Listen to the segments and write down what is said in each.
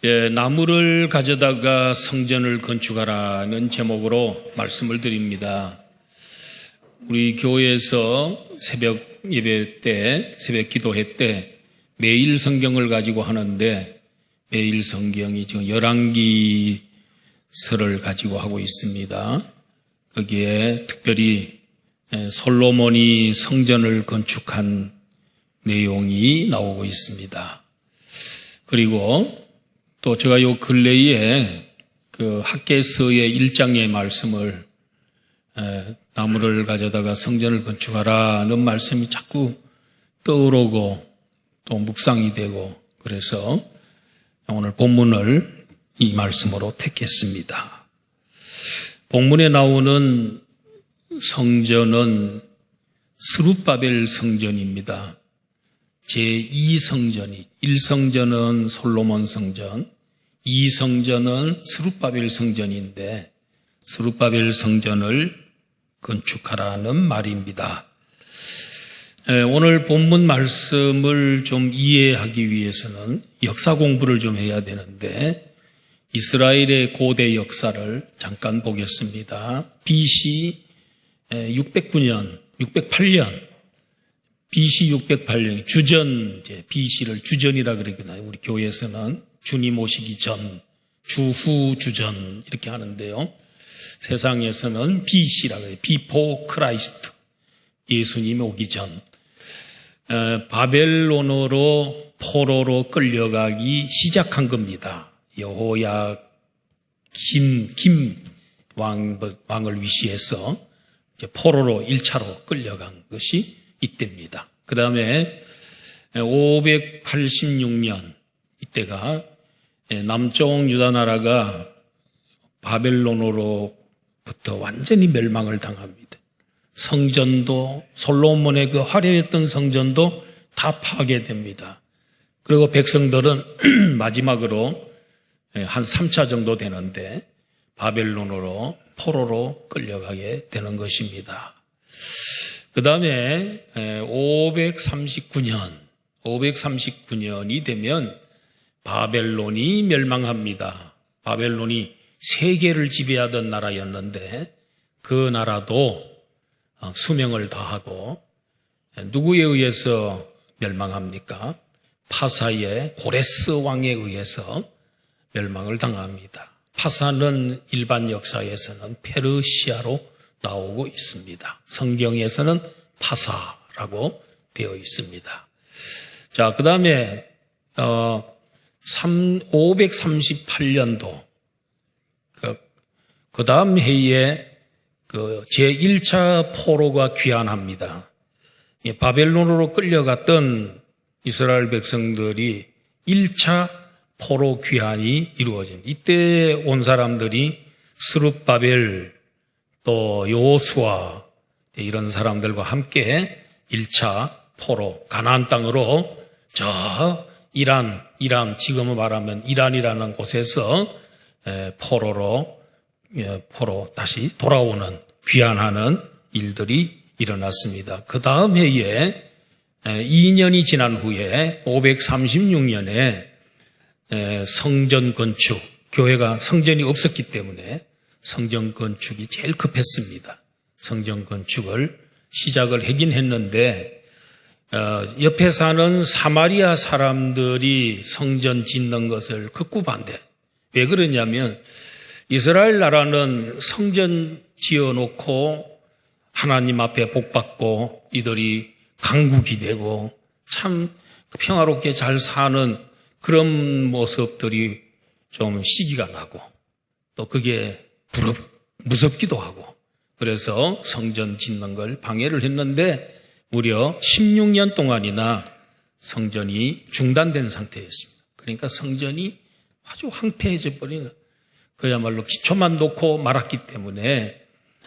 나무를 가져다가 성전을 건축하라는 제목으로 말씀을 드립니다. 우리 교회에서 새벽 예배 때, 새벽 기도회 때 매일 성경을 가지고 하는데 매일 성경이 지금 열왕기서를 가지고 하고 있습니다. 거기에 특별히 솔로몬이 성전을 건축한 내용이 나오고 있습니다. 그리고 또 제가 요 근래에 그 학개서의 1장의 말씀을 나무를 가져다가 성전을 건축하라는 말씀이 자꾸 떠오르고 또 묵상이 되고 그래서 오늘 본문을 이 말씀으로 택했습니다. 본문에 나오는 성전은 스룹바벨 성전입니다. 제2성전이 1성전은 솔로몬 성전, 2성전은 스룹바벨 성전인데 스룹바벨 성전을 건축하라는 말입니다. 오늘 본문 말씀을 좀 이해하기 위해서는 역사 공부를 좀 해야 되는데 이스라엘의 고대 역사를 잠깐 보겠습니다. BC 608년 BC 608년 주전, BC를 주전이라 그러거든요. 우리 교회에서는 주님 오시기 전, 주후 주전 이렇게 하는데요. 세상에서는 BC라고 해요. Before Christ, 예수님이 오기 전. 바벨론으로 포로로 끌려가기 시작한 겁니다. 여호야김 왕을 위시해서 포로로 1차로 끌려간 것이 이때입니다. 그 다음에 586년 이때가 남쪽 유다 나라가 바벨론으로부터 완전히 멸망을 당합니다. 성전도 솔로몬의 그 화려했던 성전도 다 파괴됩니다. 그리고 백성들은 마지막으로 한 3차 정도 되는데 바벨론으로 포로로 끌려가게 되는 것입니다. 그 다음에 539년이 되면 바벨론이 멸망합니다. 바벨론이 세계를 지배하던 나라였는데 그 나라도 수명을 다하고 누구에 의해서 멸망합니까? 파사의 고레스 왕에 의해서 멸망을 당합니다. 파사는 일반 역사에서는 페르시아로 나오고 있습니다. 성경에서는 파사라고 되어 있습니다. 자, 그 다음에 538년도 그 다음 해에 제1차 포로가 귀환합니다. 바벨론으로 끌려갔던 이스라엘 백성들이 1차 포로 귀환이 이루어집니다. 이때 온 사람들이 스룹바벨 또 여호수아 이런 사람들과 함께 1차 포로 가나안 땅으로 저 이란 지금은 말하면 이란이라는 곳에서 포로 다시 돌아오는 귀환하는 일들이 일어났습니다. 그 다음 해에 2년이 지난 후에 536년에 성전 건축, 교회가 성전이 없었기 때문에 성전 건축이 제일 급했습니다. 성전 건축을 시작을 하긴 했는데 옆에 사는 사마리아 사람들이 성전 짓는 것을 극구 반대. 왜 그러냐면 이스라엘 나라는 성전 지어놓고 하나님 앞에 복받고 이들이 강국이 되고 참 평화롭게 잘 사는 그런 모습들이 좀 시기가 나고 또 그게 무섭기도 하고 그래서 성전 짓는 걸 방해를 했는데 무려 16년 동안이나 성전이 중단된 상태였습니다. 그러니까 성전이 아주 황폐해져 버리는 그야말로 기초만 놓고 말았기 때문에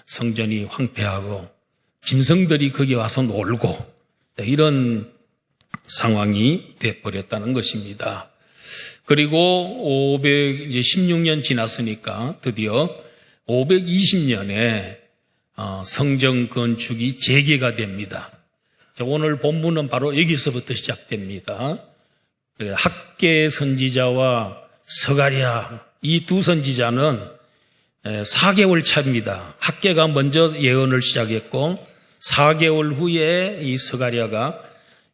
성전이 황폐하고 짐승들이 거기 와서 놀고 이런 상황이 돼버렸다는 것입니다. 그리고 16년 지났으니까 드디어 520년에 성전 건축이 재개가 됩니다. 오늘 본문은 바로 여기서부터 시작됩니다. 학개 선지자와 스가랴, 이 두 선지자는 4개월 차입니다. 학개가 먼저 예언을 시작했고 4개월 후에 이 스가랴가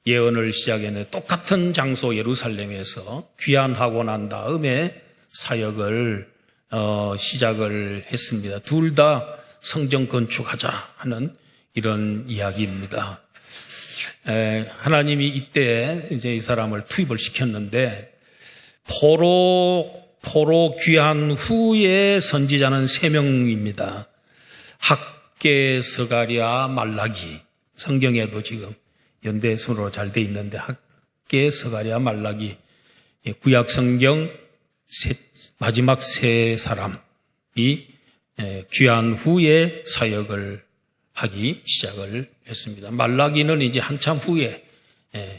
예언을 시작했는데 똑같은 장소 예루살렘에서 귀환하고 난 다음에 사역을 시작을 했습니다. 둘 다 성전 건축하자 하는 이런 이야기입니다. 하나님이 이때 이제 이 사람을 투입을 시켰는데 포로 귀환 후에 선지자는 3명입니다. 학개, 스가랴, 말라기. 성경에도 지금 연대순으로 잘 돼 있는데 학개, 스가랴, 말라기. 구약 성경 마지막 3사람이 귀환 후에 사역을 하기 시작을 했습니다. 말라기는 이제 한참 후에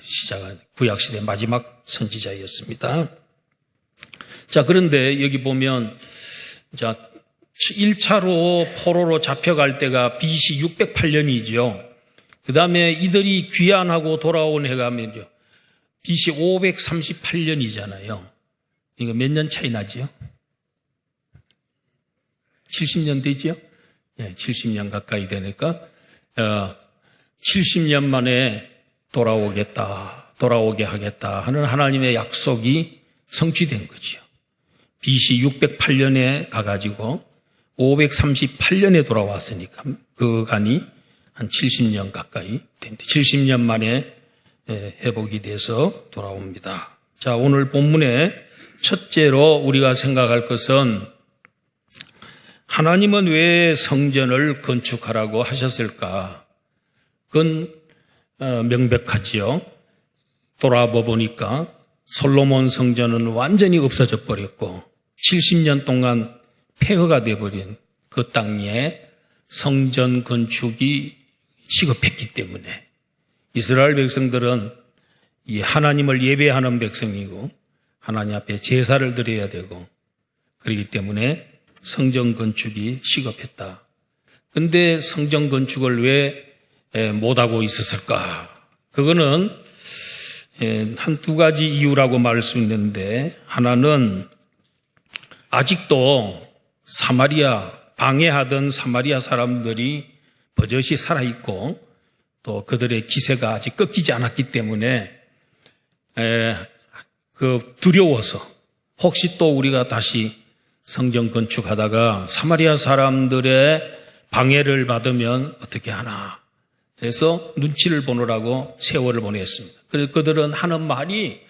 시작한 구약시대 마지막 선지자였습니다. 자, 그런데 여기 보면, 자, 1차로 포로로 잡혀갈 때가 BC 608년이죠. 그 다음에 이들이 귀환하고 돌아온 해가 몇죠? BC 538년이잖아요. 이거 몇 년 차이 나지요? 70년 되죠? 네, 70년 가까이 되니까, 70년 만에 돌아오게 하겠다 하는 하나님의 약속이 성취된 거죠. BC 608년에 가가지고 538년에 돌아왔으니까 그간이 한 70년 가까이 됩니다. 70년 만에 회복이 돼서 돌아옵니다. 자, 오늘 본문에 첫째로 우리가 생각할 것은 하나님은 왜 성전을 건축하라고 하셨을까? 그건 명백하지요. 돌아봐 보니까 솔로몬 성전은 완전히 없어져 버렸고 70년 동안 폐허가 되어버린 그 땅에 성전 건축이 시급했기 때문에 이스라엘 백성들은 이 하나님을 예배하는 백성이고 하나님 앞에 제사를 드려야 되고 그렇기 때문에 성전 건축이 시급했다. 그런데 성전 건축을 왜 못하고 있었을까? 그거는 한두 가지 이유라고 말할 수 있는데 하나는 아직도 방해하던 사마리아 사람들이 버젓이 살아있고 또 그들의 기세가 아직 꺾이지 않았기 때문에 두려워서 혹시 또 우리가 다시 성전 건축하다가 사마리아 사람들의 방해를 받으면 어떻게 하나. 그래서 눈치를 보느라고 세월을 보냈습니다. 그래서 그들은 하는 말이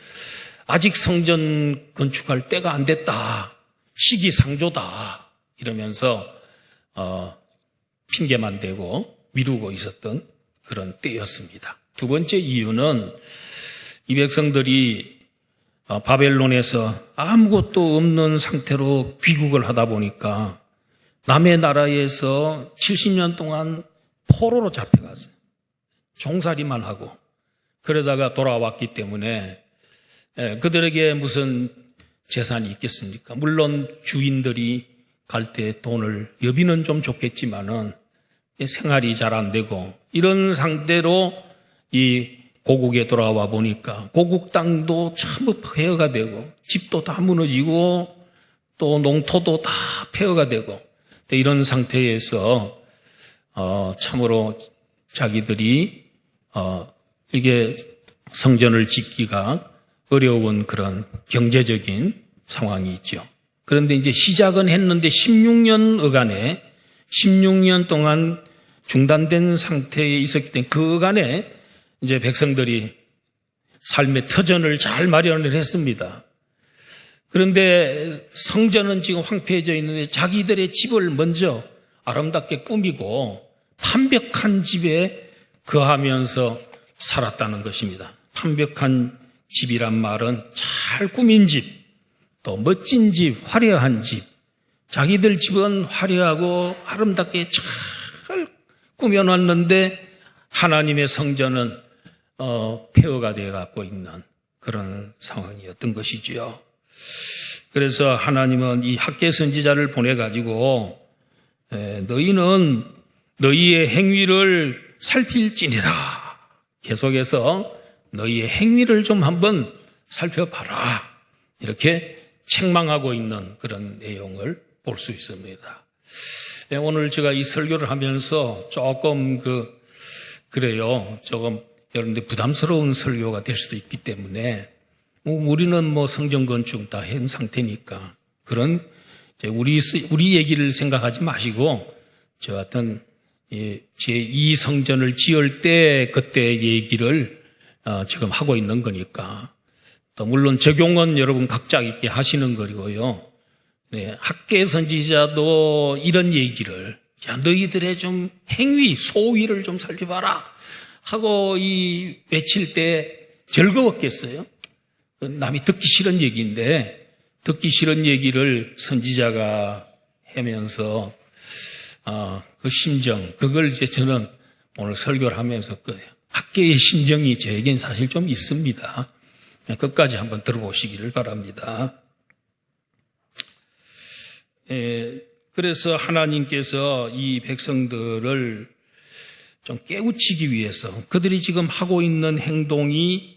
아직 성전 건축할 때가 안 됐다. 시기상조다. 이러면서 핑계만 대고 미루고 있었던 그런 때였습니다. 두 번째 이유는 이 백성들이 바벨론에서 아무것도 없는 상태로 귀국을 하다 보니까 남의 나라에서 70년 동안 포로로 잡혀갔어요. 종살이만 하고 그러다가 돌아왔기 때문에 그들에게 무슨 재산이 있겠습니까? 물론 주인들이 갈 때 돈을 여비는 좀 줬겠지만은 생활이 잘 안 되고 이런 상태로 이 고국에 돌아와 보니까 고국 땅도 전부 폐허가 되고 집도 다 무너지고 또 농토도 다 폐허가 되고 이런 상태에서 참으로 자기들이 이게 성전을 짓기가 어려운 그런 경제적인 상황이 있죠. 그런데 이제 시작은 했는데 16년 어간에 16년 동안 중단된 상태에 있었기 때문에 그 어간에 이제 백성들이 삶의 터전을 잘 마련을 했습니다. 그런데 성전은 지금 황폐해져 있는데 자기들의 집을 먼저 아름답게 꾸미고 판벽한 집에 거하면서 살았다는 것입니다. 판벽한 집이란 말은 잘 꾸민 집, 또 멋진 집, 화려한 집. 자기들 집은 화려하고 아름답게 잘 꾸며놨는데 하나님의 성전은 폐허가 되어 갖고 있는 그런 상황이었던 것이지요. 그래서 하나님은 이 학개 선지자를 보내가지고 너희는 너희의 행위를 살필지니라. 계속해서 너희의 행위를 좀 한번 살펴봐라. 이렇게 책망하고 있는 그런 내용을 볼 수 있습니다. 오늘 제가 이 설교를 하면서 조금 그래요. 조금 여러분들 부담스러운 설교가 될 수도 있기 때문에 우리는 뭐 성전 건축 다 한 상태니까 그런 우리 얘기를 생각하지 마시고 저 같은 제2 성전을 지을 때 그때 얘기를 지금 하고 있는 거니까 또 물론 적용은 여러분 각자 있게 하시는 거고요. 네, 학계 선지자도 이런 얘기를 야 너희들의 좀 행위 소위를 좀 살펴봐라 하고 외칠 때 즐거웠겠어요? 남이 듣기 싫은 얘기인데 듣기 싫은 얘기를 선지자가 하면서 그 심정 그걸 이제 저는 오늘 설교를 하면서 그 학계의 심정이 저에겐 사실 좀 있습니다. 끝까지 한번 들어보시기를 바랍니다. 그래서 하나님께서 이 백성들을 좀 깨우치기 위해서 그들이 지금 하고 있는 행동이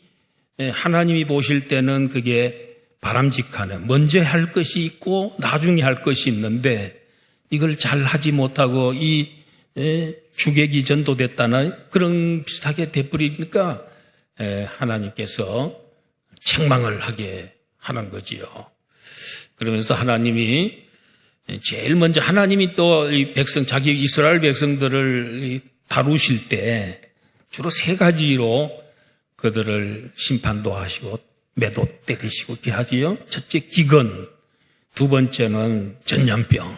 하나님이 보실 때는 그게 바람직하네. 먼저 할 것이 있고 나중에 할 것이 있는데 이걸 잘 하지 못하고 주객이 전도됐다는 그런 비슷하게 돼버리니까 하나님께서 책망을 하게 하는 거지요. 그러면서 하나님이 제일 먼저 하나님이 또 이 자기 이스라엘 백성들을 다루실 때 주로 3가지로 그들을 심판도 하시고 매도 때리시고 이렇게 하지요. 첫째 기근, 2번째는 전염병,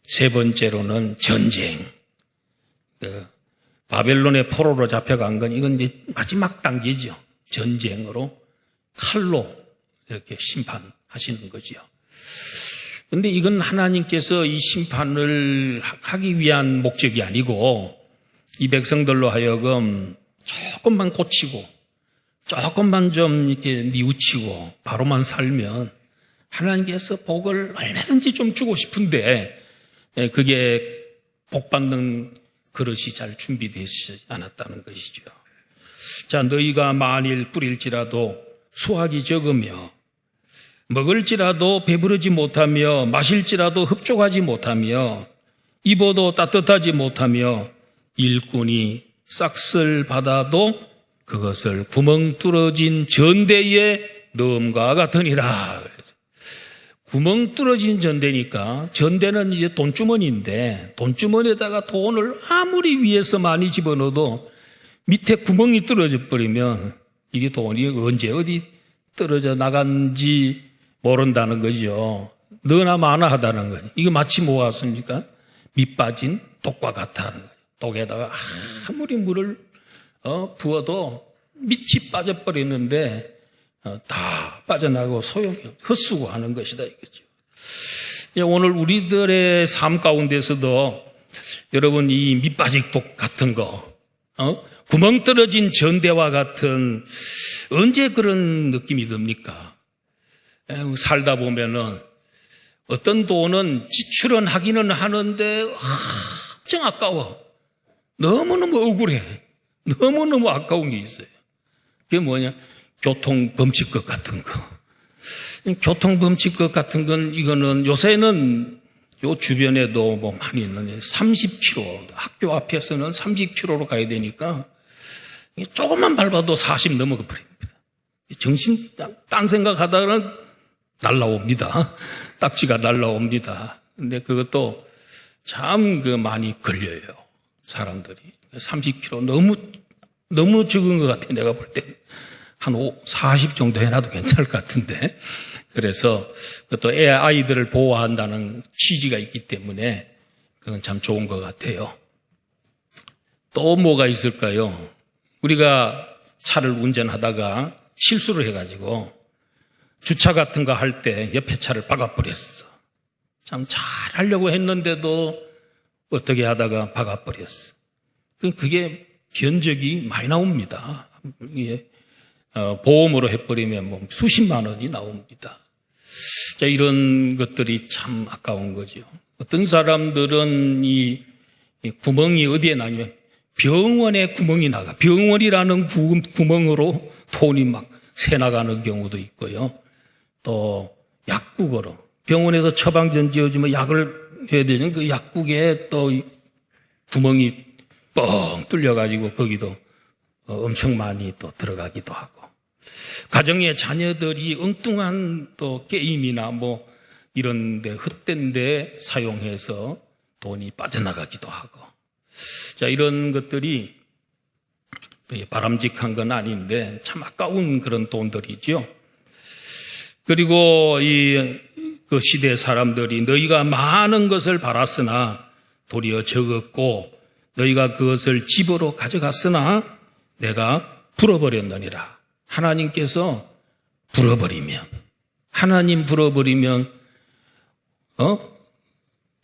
3번째로는 전쟁. 바벨론의 포로로 잡혀간 건 이건 이제 마지막 단계죠. 전쟁으로 칼로 이렇게 심판하시는 거지요. 그런데 이건 하나님께서 이 심판을 하기 위한 목적이 아니고 이 백성들로 하여금 조금만 고치고 조금만 좀 이렇게 뉘우치고 바로만 살면 하나님께서 복을 얼마든지 좀 주고 싶은데 그게 복 받는 그릇이 잘 준비되지 않았다는 것이죠. 자, 너희가 만일 뿌릴지라도 수확이 적으며 먹을지라도 배부르지 못하며 마실지라도 흡족하지 못하며 입어도 따뜻하지 못하며 일꾼이 싹쓸 받아도 그것을 구멍 뚫어진 전대에 넣음과 같으니라. 구멍 뚫어진 전대니까 전대는 이제 돈주머니인데 돈주머니에다가 돈을 아무리 위에서 많이 집어넣어도 밑에 구멍이 뚫어져 버리면 이게 돈이 언제 어디 떨어져 나간지 모른다는 거죠. 너나 마나 하다는 거죠. 이게 마치 뭐가 같습니까? 밑 빠진 독과 같다는 거죠. 독에다가 아무리 물을 부어도 밑이 빠져버리는데 다 빠져나가고 소용이 헛수고 하는 것이다 이거죠. 오늘 우리들의 삶 가운데서도 여러분 이 밑빠진 독 같은 거 구멍 떨어진 전대와 같은 언제 그런 느낌이 듭니까? 살다 보면은 어떤 돈은 지출은 하기는 하는데 엄청 아까워. 너무너무 억울해. 너무너무 아까운 게 있어요. 그게 뭐냐? 교통범칙것 같은 거. 교통범칙것 같은 건 이거는 요새는 요 주변에도 뭐 많이 있는데 30km, 학교 앞에서는 30km로 가야 되니까 조금만 밟아도 40 넘어가 버립니다. 정신 딴 생각하다가는 날라옵니다. 딱지가 날라옵니다. 근데 그것도 참 많이 걸려요. 사람들이. 30km 너무 적은 것 같아요. 내가 볼 때. 한 40 정도 해놔도 괜찮을 것 같은데. 그래서 또 아이들을 보호한다는 취지가 있기 때문에 그건 참 좋은 것 같아요. 또 뭐가 있을까요? 우리가 차를 운전하다가 실수를 해가지고 주차 같은 거 할 때 옆에 차를 박아버렸어. 참 잘하려고 했는데도 어떻게 하다가 박아버렸어. 그게 견적이 많이 나옵니다. 보험으로 해버리면 뭐 수십만 원이 나옵니다. 자, 이런 것들이 참 아까운 거죠. 어떤 사람들은 이 구멍이 어디에 나냐면 병원에 구멍이 나가. 병원이라는 구멍으로 돈이 막 새나가는 경우도 있고요. 또 약국으로 병원에서 처방전 지어주면 약을 해야 되죠. 그 약국에 또 구멍이 뻥 뚫려가지고 거기도 엄청 많이 또 들어가기도 하고, 가정의 자녀들이 엉뚱한 또 게임이나 뭐 이런데 헛된데 사용해서 돈이 빠져나가기도 하고, 자, 이런 것들이 바람직한 건 아닌데 참 아까운 그런 돈들이죠. 그리고 그 시대 사람들이 너희가 많은 것을 바랐으나 도리어 적었고 너희가 그것을 집으로 가져갔으나 내가 불어버렸느니라. 하나님께서 하나님 불어버리면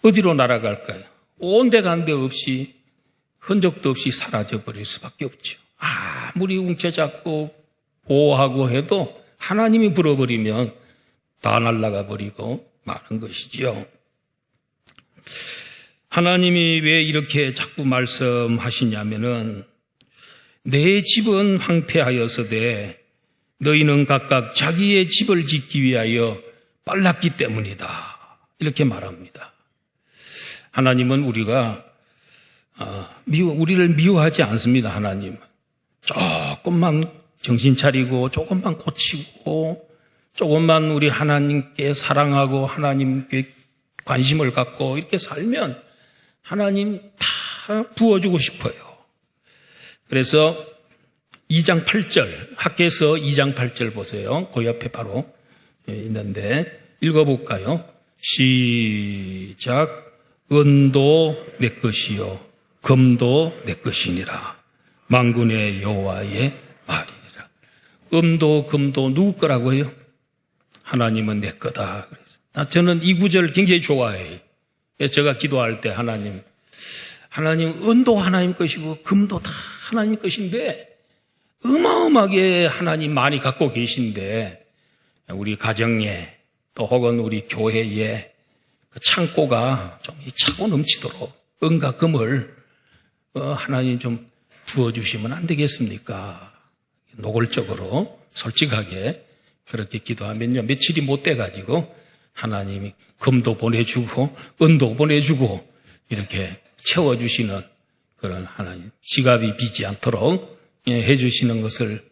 어디로 날아갈까요? 온데간데 없이 흔적도 없이 사라져버릴 수밖에 없죠. 아무리 웅켜잡고 보호하고 해도 하나님이 불어버리면 다 날아가 버리고 마는 것이지요. 하나님이 왜 이렇게 자꾸 말씀하시냐면은 내 집은 황폐하여서되 너희는 각각 자기의 집을 짓기 위하여 빨랐기 때문이다. 이렇게 말합니다. 하나님은 우리를 미워하지 않습니다. 하나님은 조금만 정신 차리고 조금만 고치고 조금만 우리 하나님께 사랑하고 하나님께 관심을 갖고 이렇게 살면 하나님 다 부어주고 싶어요. 그래서 2장 8절, 학개서 2장 8절 보세요. 그 옆에 바로 있는데 읽어볼까요? 시작. 은도 내 것이요 금도 내 것이니라. 만군의 여호와의 말이니라. 은도 금도 누구 거라고요? 하나님은 내 거다. 저는 이 구절 굉장히 좋아해요. 제가 기도할 때 하나님 은도 하나님 것이고 금도 다 하나님 것인데 어마어마하게 하나님 많이 갖고 계신데 우리 가정에 또 혹은 우리 교회에 그 창고가 좀 차고 넘치도록 은과 금을 하나님 좀 부어주시면 안 되겠습니까? 노골적으로 솔직하게 그렇게 기도하면요 며칠이 못 돼가지고 하나님이 금도 보내주고 은도 보내주고 이렇게 채워주시는 그런 하나님, 지갑이 비지 않도록 해주시는 것을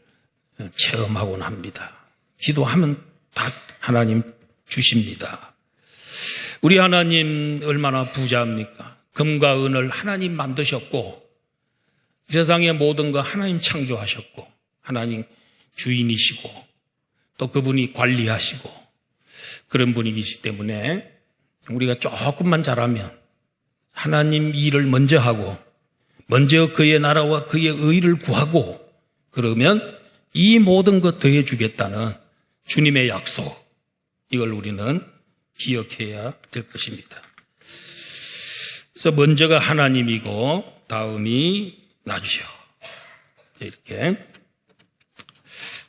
체험하곤 합니다. 기도하면 다 하나님 주십니다. 우리 하나님 얼마나 부자입니까? 금과 은을 하나님 만드셨고 세상의 모든 거 하나님 창조하셨고 하나님 주인이시고 또 그분이 관리하시고 그런 분이시기 때문에 우리가 조금만 잘하면 하나님 일을 먼저 하고 먼저 그의 나라와 그의 의를 구하고 그러면 이 모든 것 더해 주겠다는 주님의 약속, 이걸 우리는 기억해야 될 것입니다. 그래서 먼저가 하나님이고 다음이 나주셔. 이렇게.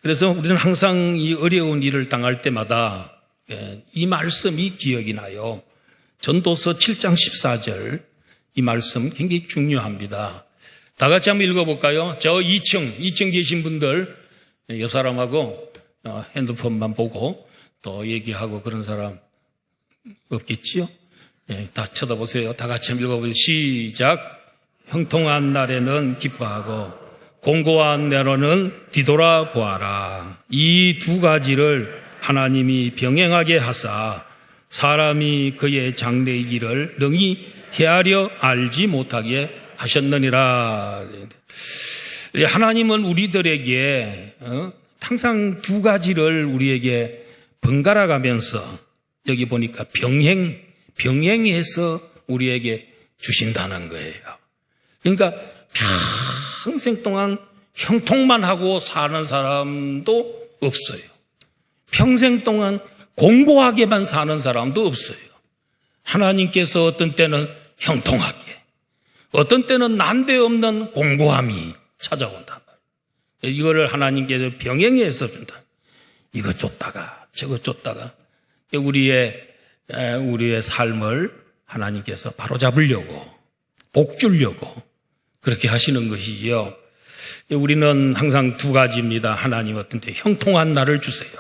그래서 우리는 항상 이 어려운 일을 당할 때마다 이 말씀이 기억이 나요. 전도서 7장 14절 이 말씀 굉장히 중요합니다. 다 같이 한번 읽어볼까요? 저 2층 계신 분들 이 사람하고 핸드폰만 보고 또 얘기하고 그런 사람 없겠지요? 다 쳐다보세요. 다 같이 한번 읽어보세요. 시작. 형통한 날에는 기뻐하고 공고한 날에는 뒤돌아보아라. 이 두 가지를 하나님이 병행하게 하사 사람이 그의 장래이기를 능히 헤아려 알지 못하게 하셨느니라. 하나님은 우리들에게 항상 두 가지를 우리에게 번갈아 가면서 여기 보니까 병행해서 우리에게 주신다는 거예요. 그러니까 평생 동안 형통만 하고 사는 사람도 없어요. 평생 동안 공고하게만 사는 사람도 없어요. 하나님께서 어떤 때는 형통하게, 어떤 때는 난데없는 공고함이 찾아온다. 이거를 하나님께서 병행해서 준다. 이거 줬다가 저거 줬다가 우리의 삶을 하나님께서 바로잡으려고 복 주려고 그렇게 하시는 것이지요. 우리는 항상 두 가지입니다. 하나님 어떤 때 형통한 날을 주세요.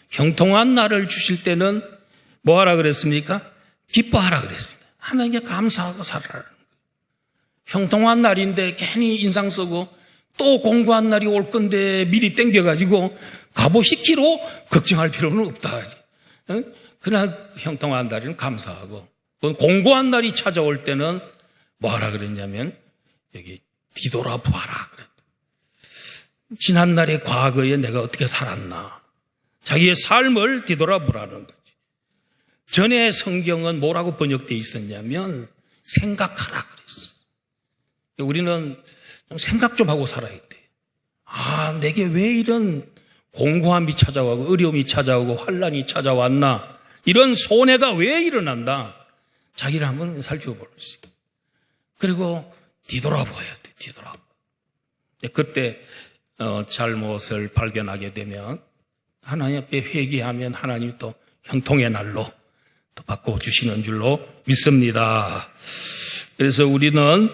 형통한 날을 주실 때는 뭐 하라 그랬습니까? 기뻐하라 그랬습니다. 하나님께 감사하고 살아라. 형통한 날인데 괜히 인상 쓰고 또 공고한 날이 올 건데 미리 땡겨가지고 갑오시키로 걱정할 필요는 없다. 그러나 형통한 날에는 감사하고, 공고한 날이 찾아올 때는 뭐 하라 그랬냐면 여기 뒤돌아보아라 그랬다. 지난날의 과거에 내가 어떻게 살았나, 자기의 삶을 뒤돌아보라는 거지. 전에 성경은 뭐라고 번역되어 있었냐면 생각하라 그랬어. 우리는 생각 좀 하고 살아야 돼. 아, 내게 왜 이런 공고함이 찾아오고 어려움이 찾아오고 환란이 찾아왔나, 이런 손해가 왜 일어난다, 자기를 한번 살펴보는 거지. 그리고 뒤돌아봐야 돼. 뒤돌아봐. 그때 잘못을 발견하게 되면 하나님 앞에 회개하면 하나님이 또 형통의 날로 또 바꿔주시는 줄로 믿습니다. 그래서 우리는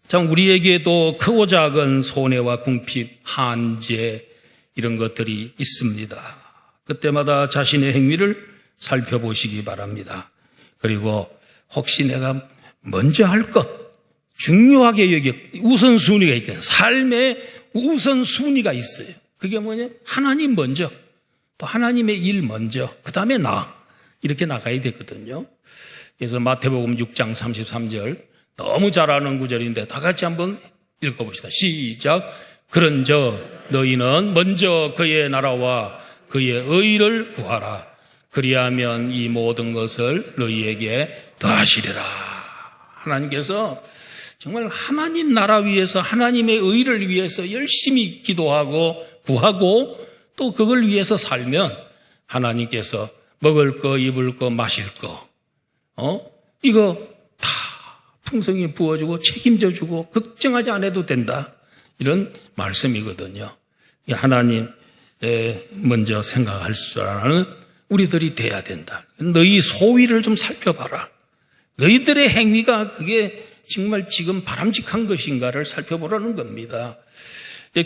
참 우리에게도 크고 작은 손해와 궁핍, 한재 이런 것들이 있습니다. 그때마다 자신의 행위를 살펴보시기 바랍니다. 그리고 혹시 내가 먼저 할 것, 중요하게 여기 우선순위가 있거든요. 삶의 우선순위가 있어요. 그게 뭐냐? 하나님 먼저, 또 하나님의 일 먼저, 그 다음에 나, 이렇게 나가야 되거든요. 그래서 마태복음 6장 33절, 너무 잘 아는 구절인데 다 같이 한번 읽어봅시다. 시작. 그런즉 너희는 먼저 그의 나라와 그의 의를 구하라. 그리하면 이 모든 것을 너희에게 더하시리라. 하나님께서 정말 하나님 나라 위해서, 하나님의 의를 위해서 열심히 기도하고 구하고 또 그걸 위해서 살면 하나님께서 먹을 거, 입을 거, 마실 거, 이거 다 풍성히 부어주고 책임져주고 걱정하지 않아도 된다, 이런 말씀이거든요. 하나님 먼저 생각할 줄 아는 우리들이 돼야 된다. 너희 소위를 좀 살펴봐라. 너희들의 행위가 그게 정말 지금 바람직한 것인가를 살펴보라는 겁니다.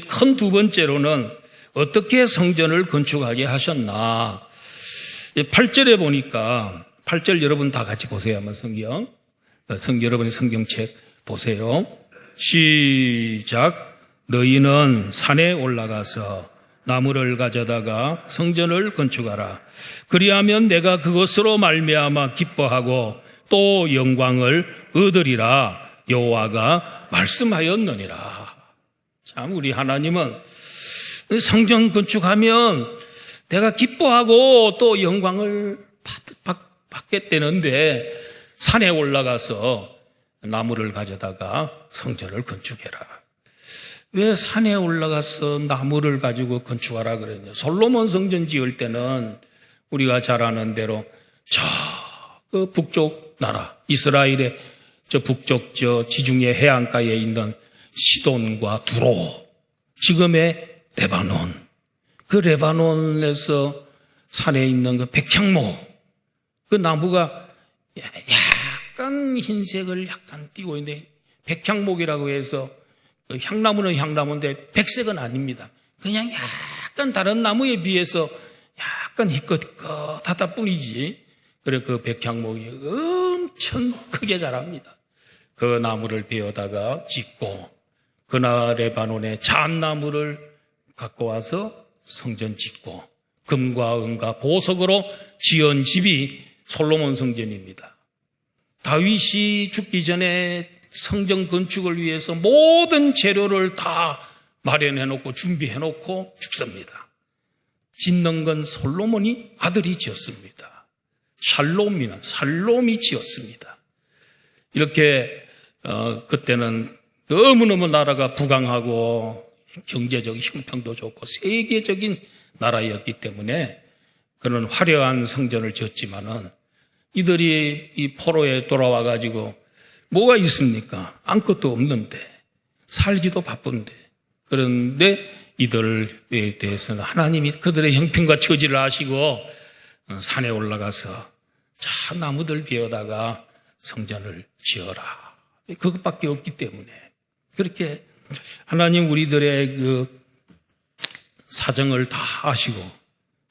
큰 두 번째로는 어떻게 성전을 건축하게 하셨나. 8절에 보니까, 8절 여러분 다 같이 보세요. 한번 성경. 여러분의 성경책 보세요. 시작. 너희는 산에 올라가서 나무를 가져다가 성전을 건축하라. 그리하면 내가 그것으로 말미암아 기뻐하고 또 영광을 얻으리라. 여호와가 말씀하였느니라. 참, 우리 하나님은 성전 건축하면 내가 기뻐하고 또 영광을 받겠다는데 산에 올라가서 나무를 가져다가 성전을 건축해라. 왜 산에 올라가서 나무를 가지고 건축하라 그랬냐? 솔로몬 성전 지을 때는 우리가 잘 아는 대로 그 북쪽 나라, 이스라엘의 저 북쪽 저 지중해 해안가에 있는 시돈과 두로, 지금의 레바논, 그 레바논에서 산에 있는 그 백향목, 그 나무가 약간 흰색을 약간 띠고 있는데, 백향목이라고 해서 향나무는 향나무인데 백색은 아닙니다. 그냥 약간 다른 나무에 비해서 약간 희끗희끗하다 뿐이지. 그래 그 백향목이 엄청 크게 자랍니다. 그 나무를 베어다가 짓고 그나 레바논의 잣나무를 갖고 와서 성전 짓고 금과 은과 보석으로 지은 집이 솔로몬 성전입니다. 다윗이 죽기 전에 성전 건축을 위해서 모든 재료를 다 마련해놓고 준비해놓고 죽습니다. 짓는 건 솔로몬이 아들이 지었습니다. 살롬이 지었습니다. 이렇게 그때는 너무너무 나라가 부강하고 경제적 형평도 좋고 세계적인 나라였기 때문에 그런 화려한 성전을 지었지만은 이들이 이 포로에 돌아와 가지고 뭐가 있습니까? 아무것도 없는데, 살기도 바쁜데, 그런데 이들에 대해서는 하나님이 그들의 형편과 처지를 아시고 산에 올라가서 자 나무들 베어다가 성전을 지어라. 그것밖에 없기 때문에 그렇게 하나님 우리들의 그 사정을 다 아시고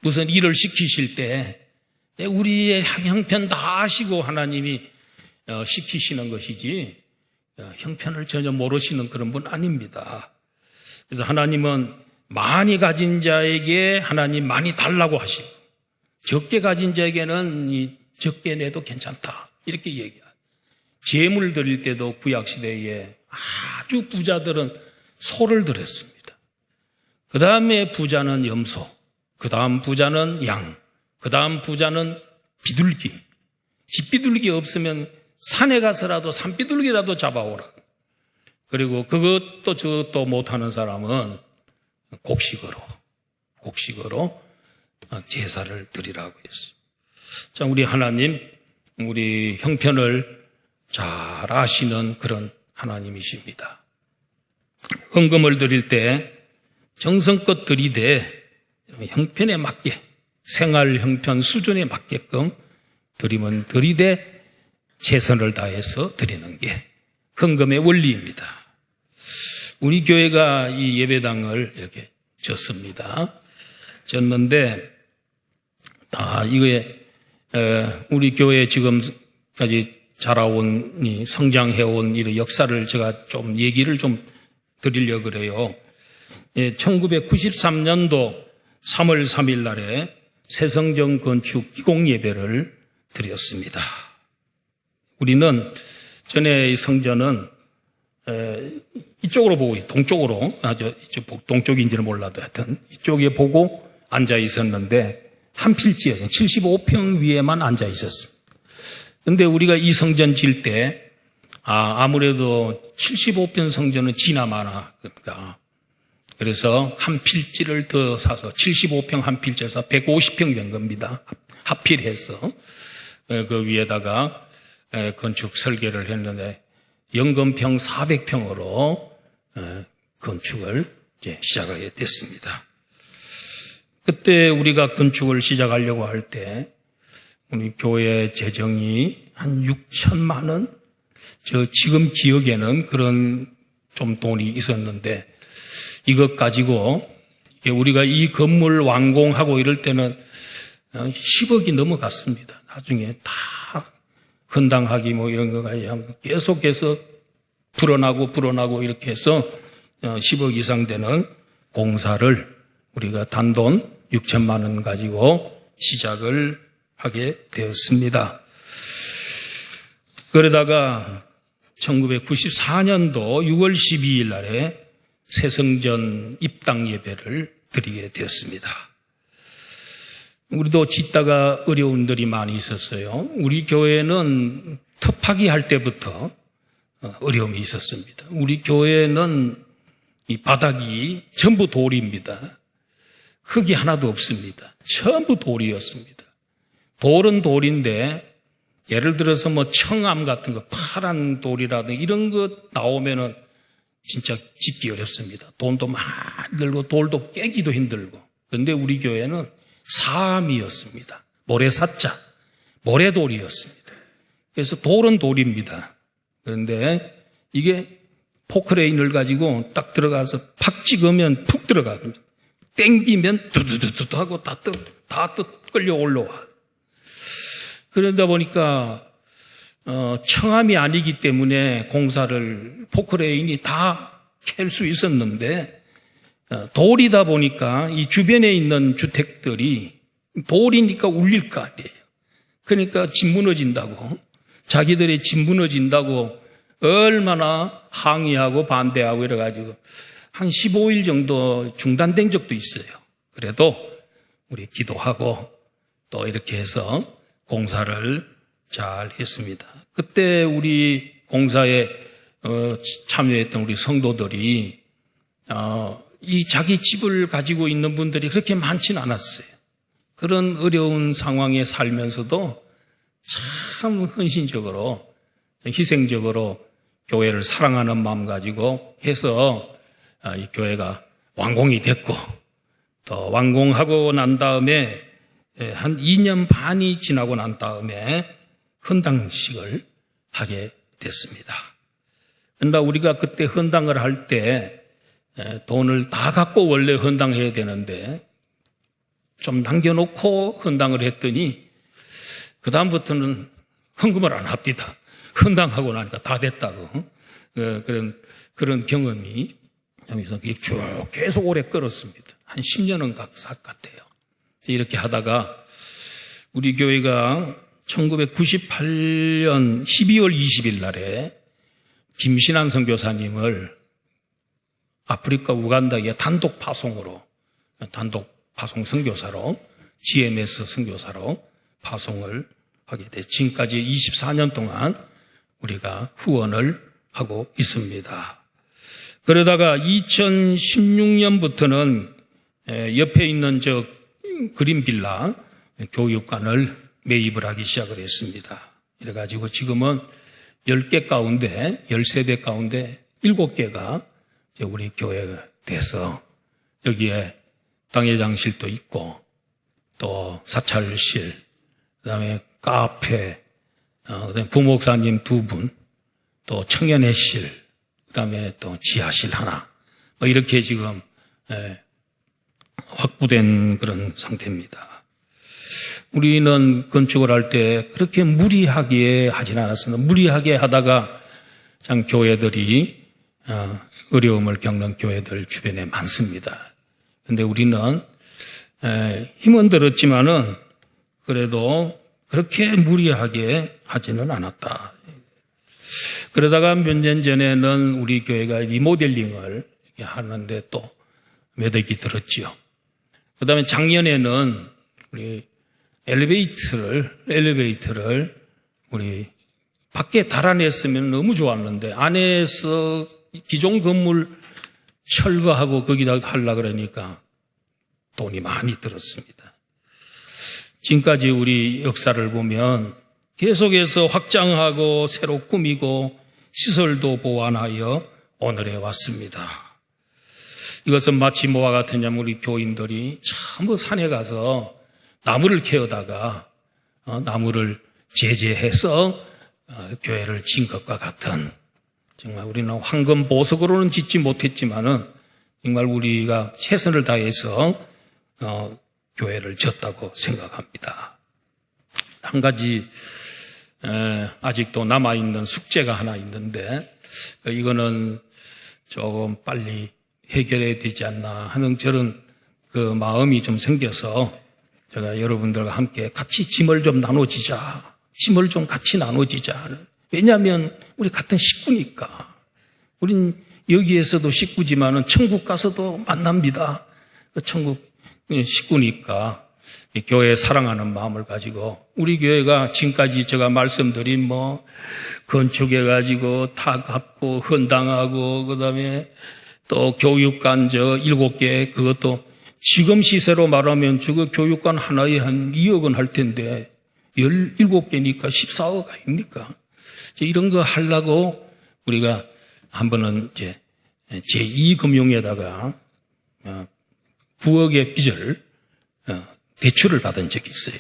무슨 일을 시키실 때 우리의 형편 다 아시고 하나님이 시키시는 것이지 형편을 전혀 모르시는 그런 분 아닙니다. 그래서 하나님은 많이 가진 자에게 하나님 많이 달라고 하시고 적게 가진 자에게는 적게 내도 괜찮다 이렇게 얘기해요. 제물 드릴 때도 구약시대에 아주 부자들은 소를 드렸습니다. 그 다음에 부자는 염소, 그 다음 부자는 양, 그 다음 부자는 비둘기. 집비둘기 없으면 산에 가서라도 산비둘기라도 잡아오라. 그리고 그것도 저것도 못하는 사람은 곡식으로 제사를 드리라고 했어요. 자, 우리 하나님, 우리 형편을 잘 아시는 그런 하나님이십니다. 헌금을 드릴 때 정성껏 드리되 형편에 맞게 생활 형편 수준에 맞게끔 드리면 드리되 최선을 다해서 드리는 게 헌금의 원리입니다. 우리 교회가 이 예배당을 이렇게 졌습니다. 졌는데 이거에 우리 교회 지금까지 자라온 성장해온 이 역사를 제가 좀 얘기를 좀 드리려고 그래요. 1993년도 3월 3일 날에 새성정 건축 기공 예배를 드렸습니다. 우리는 전에 이 성전은 이쪽으로 보고 동쪽으로 이쪽 동쪽인지는 몰라도 하여튼 이쪽에 보고 앉아 있었는데 한 필지에서 75평 위에만 앉아 있었습니다. 그런데 우리가 이 성전 질 때 아무래도 75평 성전은 지나마나 그러니까 그래서 한 필지를 더 사서 75평 한 필지에서 150평 된 겁니다. 하필해서 그 위에다가 건축 설계를 했는데 연금평 400평으로 건축을 이제 시작하게 됐습니다. 그때 우리가 건축을 시작하려고 할 때 우리 교회 재정이 한 6천만 원? 지금 기억에는 그런 좀 돈이 있었는데 이것 가지고 우리가 이 건물 완공하고 이럴 때는 10억이 넘어갔습니다. 나중에 다 헌당하기 뭐 이런 거 가지고 계속해서 불어나고 이렇게 해서 10억 이상 되는 공사를 우리가 단돈 6천만 원 가지고 시작을 하게 되었습니다. 그러다가 1994년도 6월 12일 날에 새성전 입당 예배를 드리게 되었습니다. 우리도 짓다가 어려움들이 많이 있었어요. 우리 교회는 터파기 할 때부터 어려움이 있었습니다. 우리 교회는 이 바닥이 전부 돌입니다. 흙이 하나도 없습니다. 전부 돌이었습니다. 돌은 돌인데 예를 들어서 뭐 청암 같은 거 파란 돌이라든가 이런 거 나오면은 진짜 짓기 어렵습니다. 돈도 많이 들고 돌도 깨기도 힘들고. 그런데 우리 교회는 사암이었습니다. 모래사자, 모래돌이었습니다. 그래서 돌은 돌입니다. 그런데 이게 포크레인을 가지고 딱 들어가서 팍 찍으면 푹 들어갑니다. 땡기면 두두두두 하고 다 끌려 올라와. 그러다 보니까 청암이 아니기 때문에 공사를 포크레인이 다 캘 수 있었는데 돌이다 보니까 이 주변에 있는 주택들이 돌이니까 울릴 거 아니에요. 그러니까 집 무너진다고 자기들이 집 무너진다고 얼마나 항의하고 반대하고 이래가지고 한 15일 정도 중단된 적도 있어요. 그래도 우리 기도하고 또 이렇게 해서 공사를 잘 했습니다. 그때 우리 공사에 참여했던 우리 성도들이 이 자기 집을 가지고 있는 분들이 그렇게 많지는 않았어요. 그런 어려운 상황에 살면서도 참 헌신적으로 희생적으로 교회를 사랑하는 마음 가지고 해서 이 교회가 완공이 됐고 또 완공하고 난 다음에 한 2년 반이 지나고 난 다음에 헌당식을 하게 됐습니다. 그러나 우리가 그때 헌당을 할 때 돈을 다 갖고 원래 헌당해야 되는데 좀 남겨놓고 헌당을 했더니 그다음부터는 헌금을 안 합니다. 헌당하고 나니까 다 됐다고. 그런 경험이 하면서 쭉 계속 오래 끌었습니다. 한 10년은 같아요. 이렇게 하다가 우리 교회가 1998년 12월 20일 날에 김신한 선교사님을 아프리카 우간다에 단독 파송 선교사로 GMS 선교사로 파송을 하게 돼 지금까지 24년 동안 우리가 후원을 하고 있습니다. 그러다가 2016년부터는 옆에 있는 저 그린빌라 교육관을 매입을 하기 시작을 했습니다. 이래가지고 지금은 10개 가운데 13대 가운데 7개가 우리 교회가 돼서 여기에 당회장실도 있고 또 사찰실, 그다음에 카페, 그다음에 부목사님 2분, 또 청년회실, 그다음에 또 지하실 하나, 이렇게 지금 확보된 그런 상태입니다. 우리는 건축을 할 때 그렇게 무리하게 하진 않았습니다. 무리하게 하다가 참 교회들이 어려움을 겪는 교회들 주변에 많습니다. 그런데 우리는 힘은 들었지만은 그래도 그렇게 무리하게 하지는 않았다. 그러다가 몇 년 전에는 우리 교회가 리모델링을 하는데 또 매덕이 들었지요. 그 다음에 작년에는 우리 엘리베이터를 우리 밖에 달아냈으면 너무 좋았는데 안에서 기존 건물 철거하고 거기다 하려고 그러니까 돈이 많이 들었습니다. 지금까지 우리 역사를 보면 계속해서 확장하고 새로 꾸미고 시설도 보완하여 오늘에 왔습니다. 이것은 마치 뭐와 같으냐면 우리 교인들이 전부 산에 가서 나무를 캐어다가 나무를 제재해서 교회를 지은 것과 같은, 정말 우리는 황금 보석으로는 짓지 못했지만은 정말 우리가 최선을 다해서 교회를 지었다고 생각합니다. 한 가지 아직도 남아있는 숙제가 하나 있는데 이거는 조금 빨리 해결해야 되지 않나 하는 저런 그 마음이 좀 생겨서 제가 여러분들과 함께 같이 짐을 좀 나눠지자. 짐을 좀 같이 나눠지자. 왜냐하면 우리 같은 식구니까. 우린 여기에서도 식구지만은 천국 가서도 만납니다. 천국 식구니까 교회 사랑하는 마음을 가지고 우리 교회가 지금까지 제가 말씀드린 건축해가지고 다 갚고 헌당하고 그다음에 또 교육관 7개 그것도 지금 시세로 말하면 저거 교육관 하나에 한 2억은 할 텐데 17개니까 14억 아닙니까? 이런 거 하려고 우리가 한 번은 이제 제2금융에다가 9억의 빚을 대출을 받은 적이 있어요.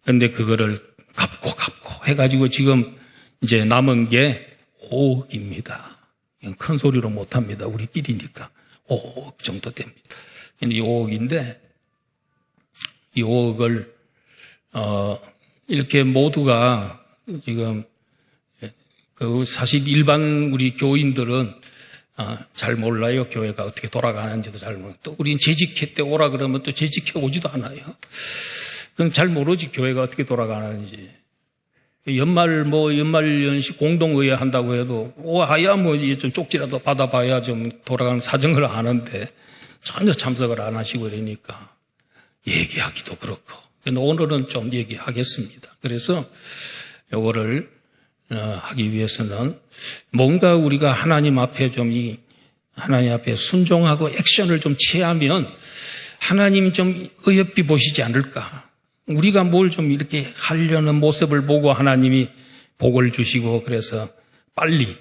그런데 그거를 갚고 해가지고 지금 이제 남은 게 5억입니다. 큰 소리로 못합니다. 우리끼리니까 5억 정도 됩니다. 이 5억인데 이 5억을 이렇게 모두가 지금 사실 일반 우리 교인들은 잘 몰라요. 교회가 어떻게 돌아가는지도 잘 모르고 또 우린 재직회 때 오라 그러면 또 재직회 오지도 않아요. 그럼 잘 모르지 교회가 어떻게 돌아가는지. 연말연시 공동의회 한다고 해도 와야 좀 쪽지라도 받아봐야 좀 돌아가는 사정을 아는데 전혀 참석을 안 하시고 이러니까 얘기하기도 그렇고. 오늘은 좀 얘기하겠습니다. 그래서 이거를 하기 위해서는 뭔가 우리가 하나님 앞에 하나님 앞에 순종하고 액션을 좀 취하면 하나님 좀 어여삐 보시지 않을까. 우리가 뭘 좀 이렇게 하려는 모습을 보고 하나님이 복을 주시고 그래서 빨리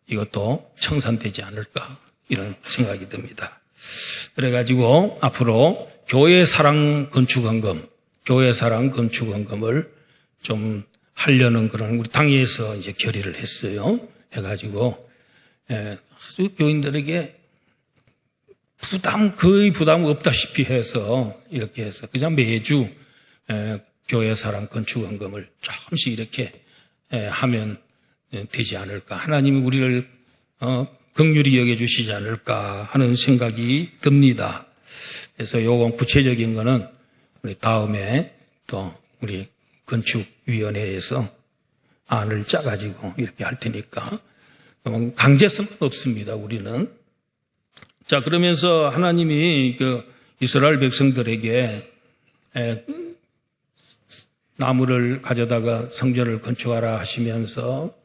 이것도 청산되지 않을까 이런 생각이 듭니다. 그래가지고 앞으로 교회 사랑 건축원금을 좀 하려는 그런 우리 당회에서 이제 결의를 했어요. 해가지고 교인들에게 거의 부담 없다시피 해서 이렇게 해서 그냥 매주 교회 사랑 건축원금을 조금씩 이렇게 하면 되지 않을까. 하나님이 우리를 긍휼히 여겨주시지 않을까 하는 생각이 듭니다. 그래서 요건 구체적인 거는 우리 다음에 또 우리 건축위원회에서 안을 짜가지고 이렇게 할 테니까 강제성은 없습니다. 우리는. 자, 그러면서 하나님이 그 이스라엘 백성들에게 나무를 가져다가 성전을 건축하라 하시면서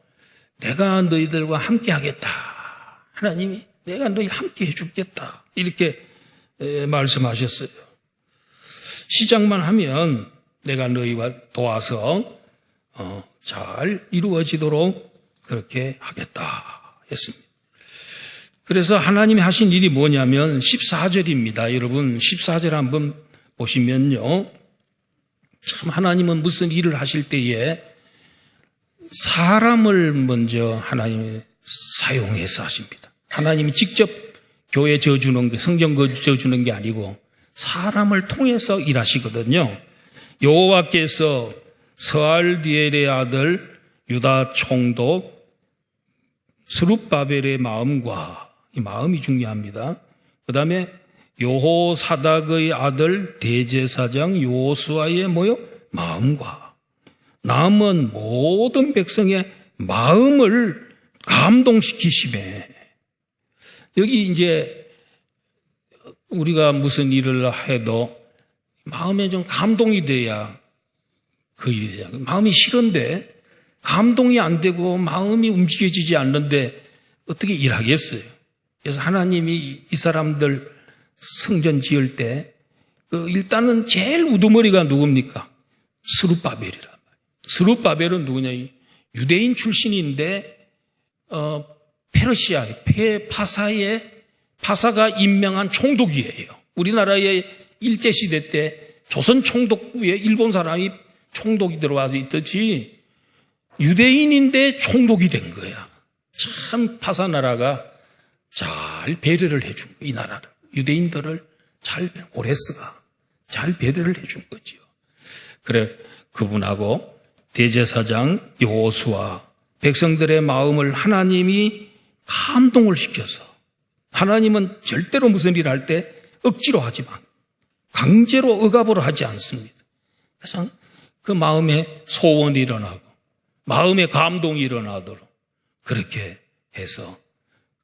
내가 너희들과 함께 하겠다. 하나님이 내가 너희 함께 해주겠다. 이렇게 말씀하셨어요. 시작만 하면 내가 너희와 도와서 잘 이루어지도록 그렇게 하겠다 했습니다. 그래서 하나님이 하신 일이 뭐냐면 14절입니다. 여러분 14절 한번 보시면요. 참 하나님은 무슨 일을 하실 때에 사람을 먼저 하나님이 사용해서 하십니다. 하나님이 직접 교회 져주는 게 성전 져주는 게 아니고 사람을 통해서 일하시거든요. 여호와께서 스알디엘의 아들 유다 총독 스룹바벨의 마음과 이 마음이 중요합니다. 그 다음에 여호사닥의 아들 대제사장 요수아의 마음과 남은 모든 백성의 마음을 감동시키시매. 여기 이제 우리가 무슨 일을 해도 마음에 좀 감동이 돼야 그 일이 되죠. 마음이 싫은데 감동이 안 되고 마음이 움직여지지 않는데 어떻게 일하겠어요? 그래서 하나님이 이 사람들 성전 지을 때 일단은 제일 우두머리가 누굽니까? 스룹바벨이란 말이에요. 스룹바벨은 누구냐? 유대인 출신인데 페르시아, 파사가 임명한 총독이에요. 우리나라의 일제시대 때 조선 총독부에 일본 사람이 총독이 들어와서 있듯이 유대인인데 총독이 된 거야. 참 파사 나라가 잘 배려를 해준 거야, 이 나라를. 유대인들을 오레스가 잘 배려를 해준 거지요. 그래, 그분하고 대제사장 여호수아 백성들의 마음을 하나님이 감동을 시켜서 하나님은 절대로 무슨 일을 할 때 억지로 하지만 강제로 억압으로 하지 않습니다. 그래서 그 마음에 소원이 일어나고 마음에 감동이 일어나도록 그렇게 해서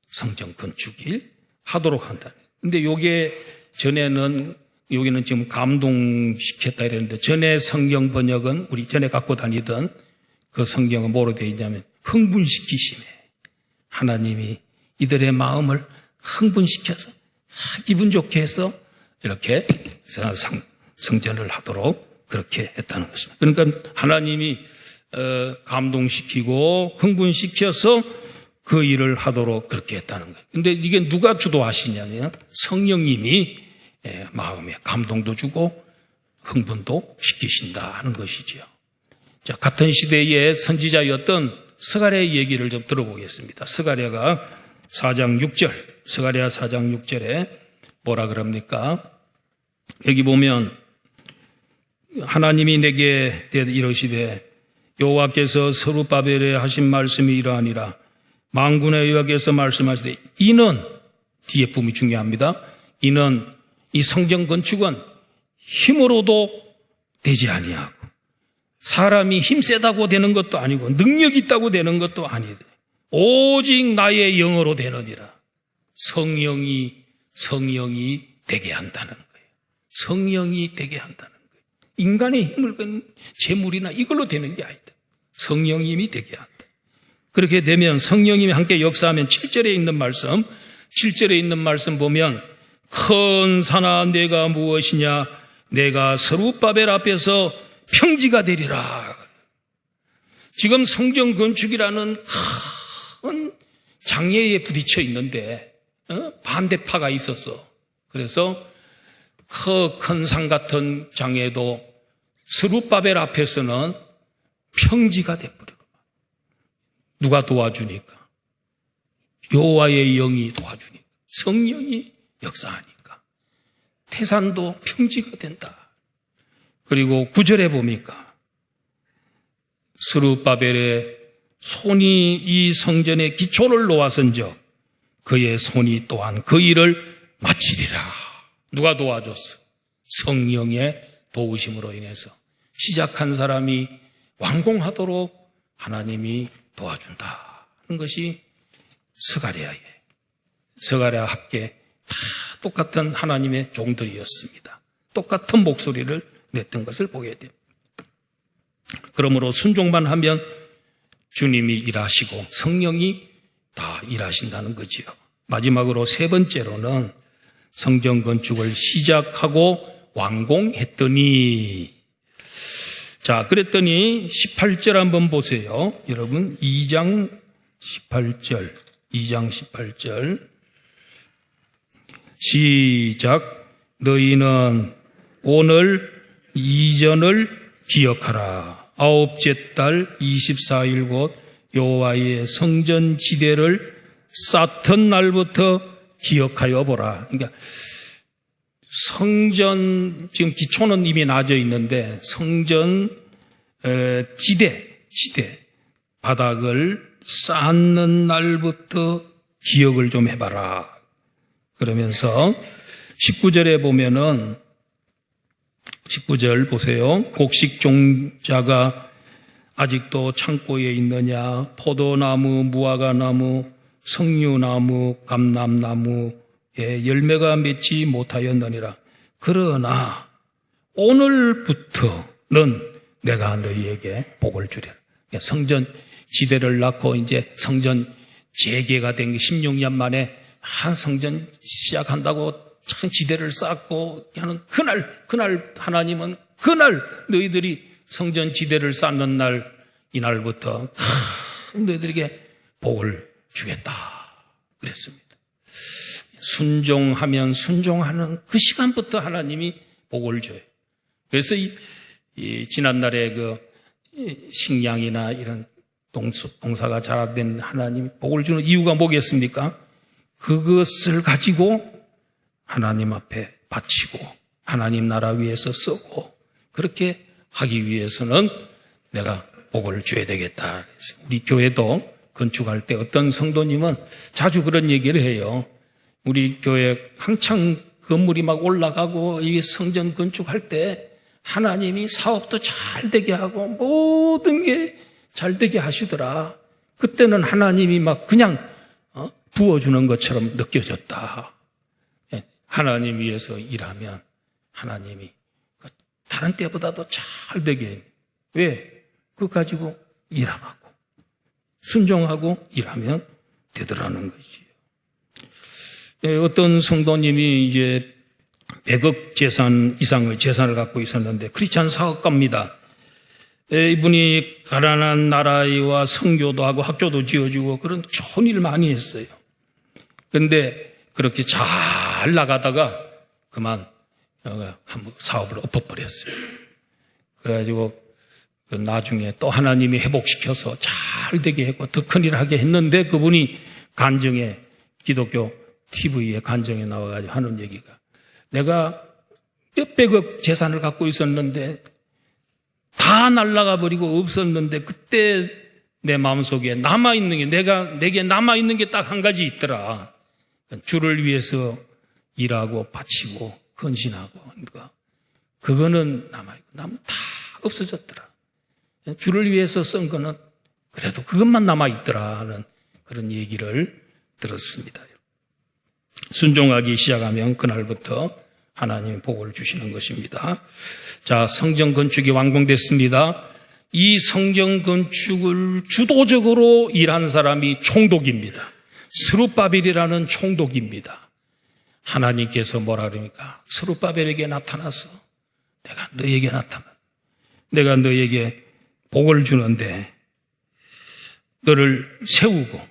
성전 건축일 하도록 한다. 근데 요게 전에는 여기는 지금 감동시켰다 이랬는데 전에 성경 번역은 우리 전에 갖고 다니던 그 성경은 뭐로 되어 있냐면 흥분시키시네. 하나님이 이들의 마음을 흥분시켜서 기분 좋게 해서 이렇게 성전을 하도록 그렇게 했다는 것입니다. 그러니까 하나님이 감동시키고 흥분시켜서 그 일을 하도록 그렇게 했다는 거예요. 근데 이게 누가 주도하시냐면 성령님이 마음에 감동도 주고 흥분도 시키신다 하는 것이지요. 자, 같은 시대의 선지자였던 스가랴의 얘기를 좀 들어보겠습니다. 스가랴가 4장 6절, 스가랴 4장 6절에 뭐라 그럽니까? 여기 보면 하나님이 내게 이르시되 여호와께서 스룹바벨에 하신 말씀이 이러하니라. 만군의 여호와께서 말씀하시되 이는 뒤에 부분이 중요합니다. 이는 이 성전 건축은 힘으로도 되지 아니하고 사람이 힘세다고 되는 것도 아니고 능력 있다고 되는 것도 아니되 오직 나의 영으로 되느니라. 성령이 되게 한다는 거예요. 성령이 되게 한다는 거예요. 인간의 힘을 건 재물이나 이걸로 되는 게 아니다. 성령님이 되게 한다. 그렇게 되면 성령님이 함께 역사하면 7절에 있는 말씀 보면 큰 산아 내가 무엇이냐 내가 스룹바벨 앞에서 평지가 되리라. 지금 성전 건축이라는 큰 장애에 부딪혀 있는데 반대파가 있어서 그래서 큰 산 같은 장애도 스룹바벨 앞에서는 평지가 돼버리고 누가 도와주니까? 여호와의 영이 도와주니까 성령이 역사하니까. 태산도 평지가 된다. 그리고 9절에 보니까 스룹바벨의 손이 이 성전의 기초를 놓아선적 그의 손이 또한 그 일을 마치리라. 누가 도와줬어? 성령의 도우심으로 인해서 시작한 사람이 완공하도록 하나님이 도와준다는 것이 스가랴 학계 다 똑같은 하나님의 종들이었습니다. 똑같은 목소리를 냈던 것을 보게 됩니다. 그러므로 순종만 하면 주님이 일하시고 성령이 다 일하신다는 거지요. 마지막으로 세 번째로는 성전 건축을 시작하고 완공했더니, 자, 그랬더니 18절 한번 보세요. 여러분, 2장 18절. 시작. 너희는 오늘 이전을 기억하라. 아홉째 달 24일 곧 여호와의 성전 지대를 쌓던 날부터 기억하여 보라. 그러니까 성전 지금 기초는 이미 나져 있는데 성전 지대 바닥을 쌓는 날부터 기억을 좀 해봐라. 그러면서 19절에 보면은 19절 보세요. 곡식 종자가 아직도 창고에 있느냐? 포도나무, 무화과나무, 석류나무, 감람나무에 열매가 맺지 못하였느니라. 그러나 오늘부터는 내가 너희에게 복을 주리라. 성전 지대를 낳고 이제 성전 재개가 된 16년 만에 한 성전 시작한다고 참 지대를 쌓고 하는 그날 하나님은 그날 너희들이 성전 지대를 쌓는 날 이날부터 너희들에게 복을 주겠다 그랬습니다. 순종하면 순종하는 그 시간부터 하나님이 복을 줘요. 그래서 이 지난날에 그 식량이나 이런 동사가 자라된 하나님이 복을 주는 이유가 뭐겠습니까? 그것을 가지고 하나님 앞에 바치고 하나님 나라 위해서 쓰고 그렇게 하기 위해서는 내가 복을 줘야 되겠다. 우리 교회도 건축할 때 어떤 성도님은 자주 그런 얘기를 해요. 우리 교회 한창 건물이 막 올라가고 이게 성전 건축할 때 하나님이 사업도 잘 되게 하고 모든 게 잘 되게 하시더라. 그때는 하나님이 막 그냥 부어주는 것처럼 느껴졌다. 하나님 위해서 일하면 하나님이 다른 때보다도 잘 되게 해요. 왜? 그거 가지고 일하고 순종하고 일하면 되더라는 거지요. 어떤 성도님이 이제 100억 재산 이상의 재산을 갖고 있었는데 크리스찬 사업가입니다. 이분이 가난한 나라와 선교도 하고 학교도 지어주고 그런 좋은 일을 많이 했어요. 그런데 그렇게 잘 나가다가 그만 한번 사업을 엎어버렸어요. 그래가지고 나중에 또 하나님이 회복시켜서 잘 되게 했고 더 큰일 하게 했는데 그분이 간증에 기독교 TV에 간증에 나와가지고 하는 얘기가 내가 몇백억 재산을 갖고 있었는데 다 날아가 버리고 없었는데 그때 내 마음속에 남아있는 게 내게 남아있는 게 딱 한 가지 있더라. 주를 위해서 일하고 바치고 헌신하고 하니까 그거는 남아있고 나머지 다 없어졌더라. 주를 위해서 쓴 거는 그래도 그것만 남아있더라는 그런 얘기를 들었습니다. 순종하기 시작하면 그날부터 하나님이 복을 주시는 것입니다. 자, 성전 건축이 완공됐습니다. 이 성전 건축을 주도적으로 일한 사람이 총독입니다. 스룹바벨이라는 총독입니다. 하나님께서 뭐라 그러니까 스룹바벨에게 나타나서 내가 너에게 복을 주는데 너를 세우고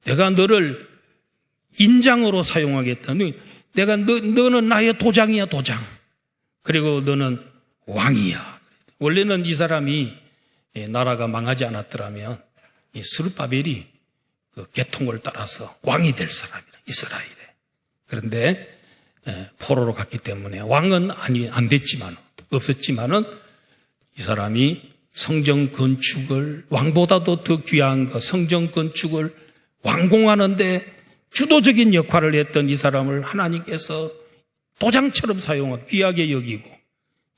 내가 너를 인장으로 사용하겠다. 너는 나의 도장이야, 도장. 그리고 너는 왕이야. 원래는 이 사람이 나라가 망하지 않았더라면 이 스룹바벨이 그 계통을 따라서 왕이 될 사람이라, 이스라엘에. 그런데 포로로 갔기 때문에 왕은 안 됐지만, 없었지만은 이 사람이 성전 건축을, 왕보다도 더 귀한 거, 성전 건축을 완공하는데 주도적인 역할을 했던 이 사람을 하나님께서 도장처럼 사용하고 귀하게 여기고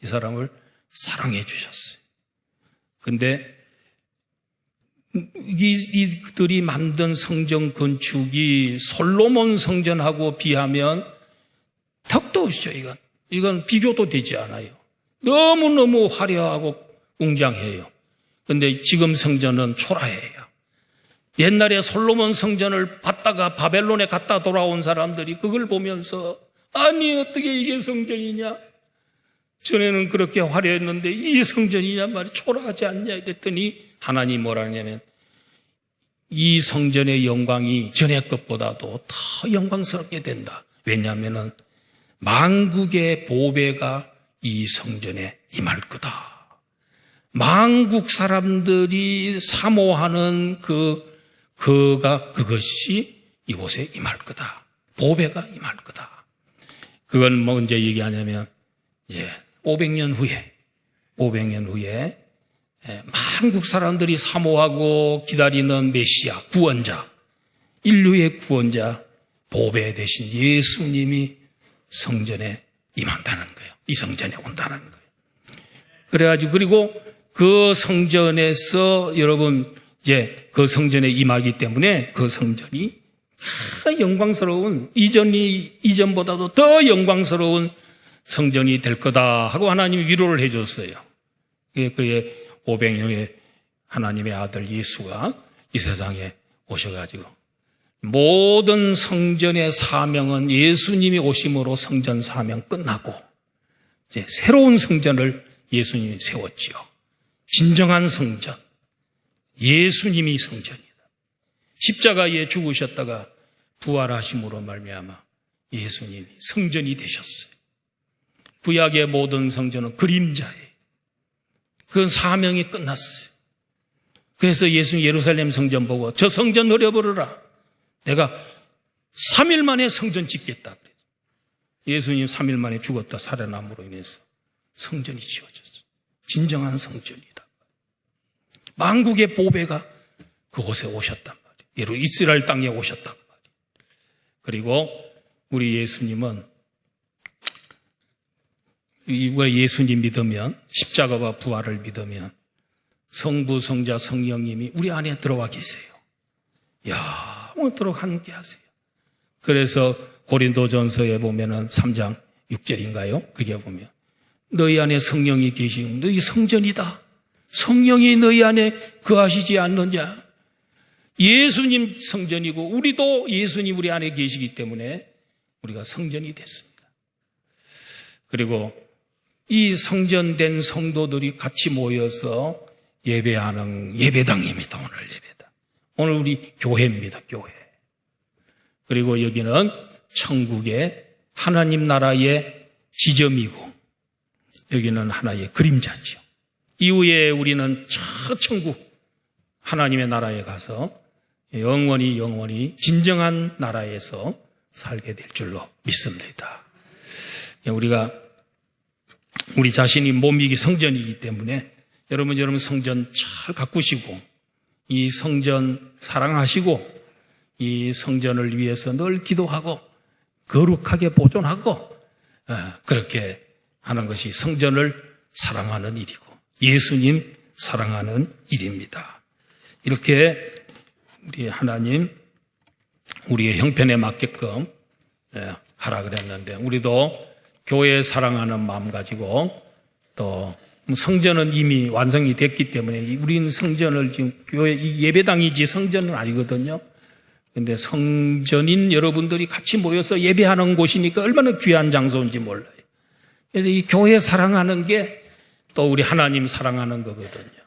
이 사람을 사랑해 주셨어요. 근데 이들이 만든 성전 건축이 솔로몬 성전하고 비하면 턱도 없죠. 이건 비교도 되지 않아요. 너무너무 화려하고 웅장해요. 근데 지금 성전은 초라해요. 옛날에 솔로몬 성전을 봤다가 바벨론에 갔다 돌아온 사람들이 그걸 보면서 아니 어떻게 이게 성전이냐? 전에는 그렇게 화려했는데 이 성전이냐 말이 초라하지 않냐 이랬더니 하나님이 뭐라 하냐면 이 성전의 영광이 전의 것보다도 더 영광스럽게 된다. 왜냐하면 만국의 보배가 이 성전에 임할 거다. 만국 사람들이 사모하는 그것이 이곳에 임할 거다. 보배가 임할 거다. 그건 뭐 언제 얘기하냐면 이제 500년 후에 만국 사람들이 사모하고 기다리는 메시아, 구원자, 인류의 구원자, 보배 대신 예수님이 성전에 임한다는 거예요. 이 성전에 온다는 거예요. 그래가지고 그리고 그 성전에서 여러분 이제 그 성전에 임하기 때문에 그 성전이 영광스러운 이전보다도 더 영광스러운 성전이 될 거다 하고 하나님이 위로를 해줬어요. 그의 500년 후에 하나님의 아들 예수가 이 세상에 오셔가지고 모든 성전의 사명은 예수님이 오심으로 성전 사명 끝나고 이제 새로운 성전을 예수님이 세웠지요. 진정한 성전, 예수님이 성전이다. 십자가에 죽으셨다가 부활하심으로 말미암아 예수님이 성전이 되셨어요. 구약의 모든 성전은 그림자예요. 그 사명이 끝났어요. 그래서 예수님 예루살렘 성전 보고 저 성전 버려버려라. 내가 3일 만에 성전 짓겠다. 예수님 3일 만에 죽었다 살아남으로 인해서 성전이 지어졌어요. 진정한 성전이다. 만국의 보배가 그곳에 오셨단 말이에요. 이스라엘 땅에 오셨단 말이에요. 그리고 우리 예수님은 예수님 믿으면 십자가와 부활을 믿으면 성부, 성자, 성령님이 우리 안에 들어와 계세요. 영원토록 함께 하세요. 그래서 고린도전서에 보면은 3장 6절인가요? 그게 보면 너희 안에 성령이 계시고 너희 성전이다. 성령이 너희 안에 거하시지 않느냐. 예수님 성전이고 우리도 예수님 우리 안에 계시기 때문에 우리가 성전이 됐습니다. 그리고 이 성전된 성도들이 같이 모여서 예배하는 예배당입니다. 오늘 예배당. 오늘 우리 교회입니다. 교회. 그리고 여기는 천국의 하나님 나라의 지점이고 여기는 하나의 그림자지요. 이후에 우리는 저 천국 하나님의 나라에 가서 영원히 진정한 나라에서 살게 될 줄로 믿습니다. 우리 자신이 몸이기 성전이기 때문에 여러분 성전 잘 가꾸시고 이 성전 사랑하시고 이 성전을 위해서 늘 기도하고 거룩하게 보존하고 그렇게 하는 것이 성전을 사랑하는 일이고 예수님 사랑하는 일입니다. 이렇게 우리 하나님 우리의 형편에 맞게끔 하라 그랬는데 우리도 교회 사랑하는 마음 가지고 또 성전은 이미 완성이 됐기 때문에 우리는 성전을 지금 교회 예배당이지 성전은 아니거든요. 그런데 성전인 여러분들이 같이 모여서 예배하는 곳이니까 얼마나 귀한 장소인지 몰라요. 그래서 이 교회 사랑하는 게 또 우리 하나님 사랑하는 거거든요.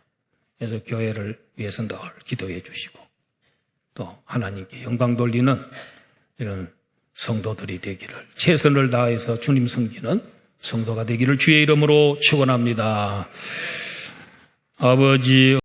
그래서 교회를 위해서 늘 기도해 주시고 또 하나님께 영광 돌리는 이런 성도들이 되기를 최선을 다해서 주님 섬기는 성도가 되기를 주의 이름으로 축원합니다. 아버지